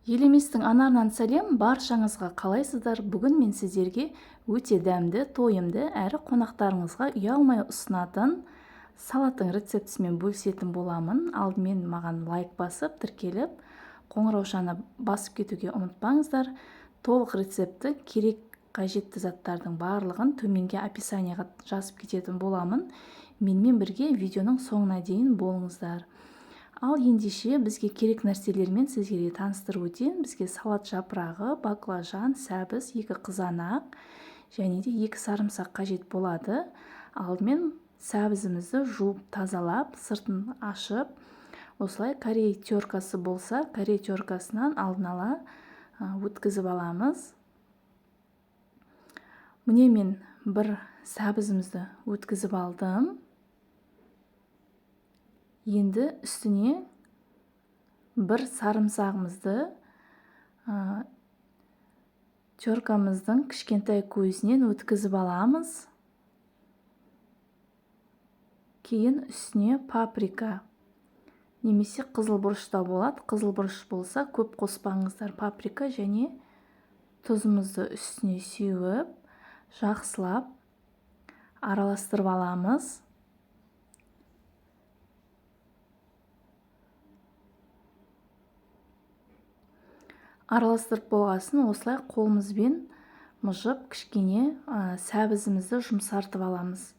Елеместің анарынан сәлем, баршаңызға қалайсыздар? Бүгін мен сіздерге өте дәмді, тойымды әрі қонақтарыңызға ұялмай ұсынатын салаттың рецептісімен бөлісетін боламын. Алдымен маған лайк басып, тіркеліп, қоңыраушаны басып кетуге ұмытпаңыздар. Толық рецепті, керек қажетті заттардың барлығын төменге описанияға жазып кететін боламын. Менімен бірге видеоның соңына дейін болыңыздар. Ал ендеше бізге керек нәрселермен сіздерге таныстырып өтейін. Бізге салат жапырағы, баклажан, сәбіз, 2 қызанақ және де 2 сарымсақ қажет болады. Алдымен сәбізімізді жуып тазалап, сыртын ашып, осылай корей теркасы болса, корей теркасынан алдын ала өткізіп аламыз. Міне мен бір сәбізімізді өткізіп алдым. Енді үстіне бір сарымсағымызды теркамыздың кішкентай көзінен өткізіп аламыз. Кейін үстіне паприка немесе қызыл бұрыш та болады. Қызыл бұрыш болса көп қоспаңыздар. Паприка және тұзымызды үстіне сеуіп, жақсылап араластырып аламыз. Араластырып болғасын осылай қолымызбен мұжып кішкене сәбізімізді жұмсартып аламыз.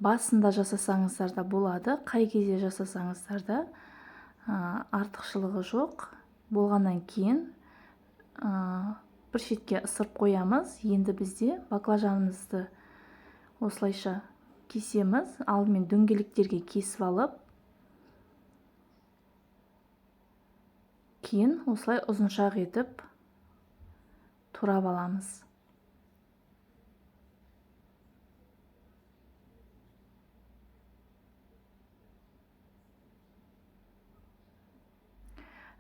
Басында жасасаңыздар да болады, қай кезде жасасаңыздар да артықшылығы жоқ. Болғаннан кейін бір шетке ысырып қоямыз. Енді бізде баклажанымызды осылайша кесеміз. Алдымен дөңгелектерге кесіп алып, кейін осылай ұзыншақ етіп турап аламыз.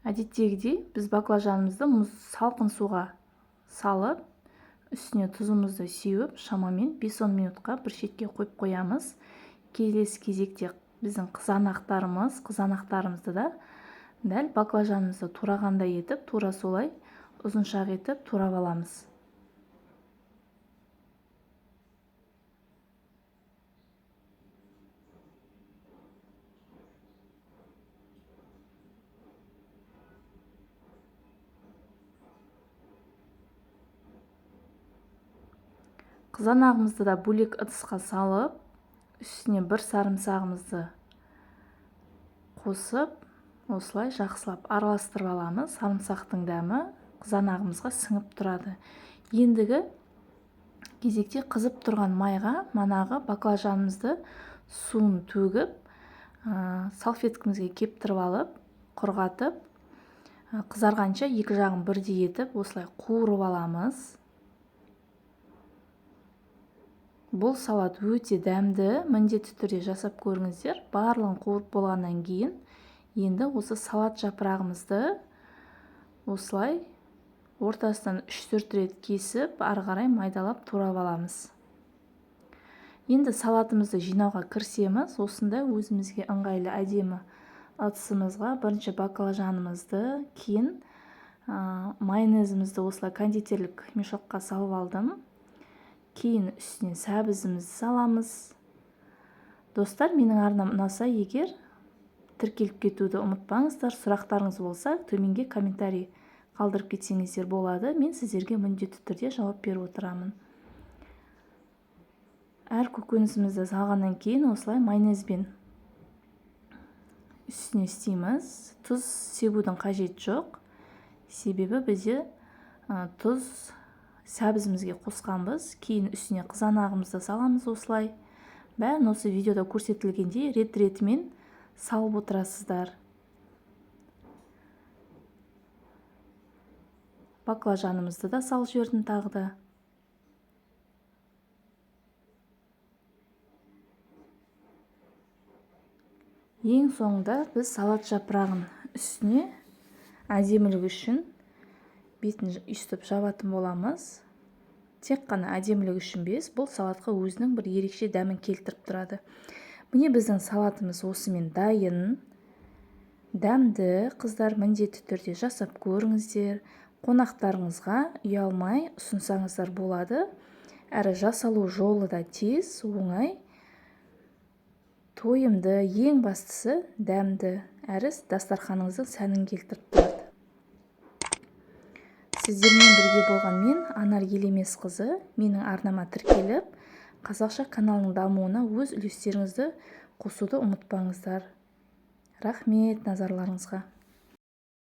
Әдеттегідей біз баклажанымызды салқын суға салып, үстіне тұзымызды сеуіп, шамамен 5-10 минутқа бір шетке қойып қоямыз. Келесі кезекте біздің қызанақтарымызды да дәл баклажанымызды турағандай етіп, тура солай ұзыншақ етіп турап аламыз. Қызанағымызды да бөлек ыдысқа салып, үстіне бір сарымсағымызды қосып, осылай жақсылап араластырып аламыз. Сарымсақтың дәмі қызанағымызға сіңіп тұрады. Ендігі кезекте қызып тұрған майға манағы баклажанымызды суын төгіп, салфеткамызға кептіріп алып, құрғатып, қызарғанша екі жағын бірдей етіп, осылай қуырып аламыз. Бұл салат өте дәмді, міндетті түрде жасап көріңіздер. Барлығын қуырып болғаннан кейін, енді осы салат жапырағымызды осылай ортасынан 3-4 рет кесіп, ары қарай майдалап турап аламыз. Енді салатымызды жинауға кірісеміз. Осында өзімізге ыңғайлы әдемі ыдысымызға бірінші баклажанымызды, кейін майонезімізді осылай кондитерлік мешокқа салып алдым. Кейін үстіне сәбізімізді саламыз. Достар, менің арнам ұнаса егер, тіркеліп кетуді ұмытпаңыздар. Сұрақтарыңыз болса, төменге комментарий қалдырып кетсеңіздер болады. Мен сіздерге міндетті түрде жауап беріп отырамын. Әр көкөнісімізді салғаннан кейін осылай майонезбен үстіне істейміз. Тұз себудің қажет жоқ. Себебі бізде тұз сәбізімізге қосқанбыз. Кейін үстіне қызанағымызды саламыз осылай. Бәрін осы видеода көрсетілгендей рет-ретімен салып отырасыздар. Баклажанымызды да салып жібердім тағы да. Ең соңында біз салат жапырағын үстіне әдемілік үшін бетін үстіп жабатын боламыз. Тек қана әдемілік үшін емес, бұл салатқа өзінің бір ерекше дәмін келтіріп тұрады. Міне біздің салатымыз осымен дайын. дәмді қыздар міндетті түрде жасап көріңіздер. Қонақтарыңызға ұялмай ұсынсаңыздар болады. Әрі жасалу жолы да тез, оңай. Тойымды, ең бастысы дәмді, әрі дастарханыңыздың сәнін келтіріп тұрады. Сіздермен бірге болған мен, Анар Елемесқызы. Менің арнама тіркеліп, қазақша каналының дамуына өз үлестеріңізді қосуды ұмытпаңыздар. Рахмет назарларыңызға.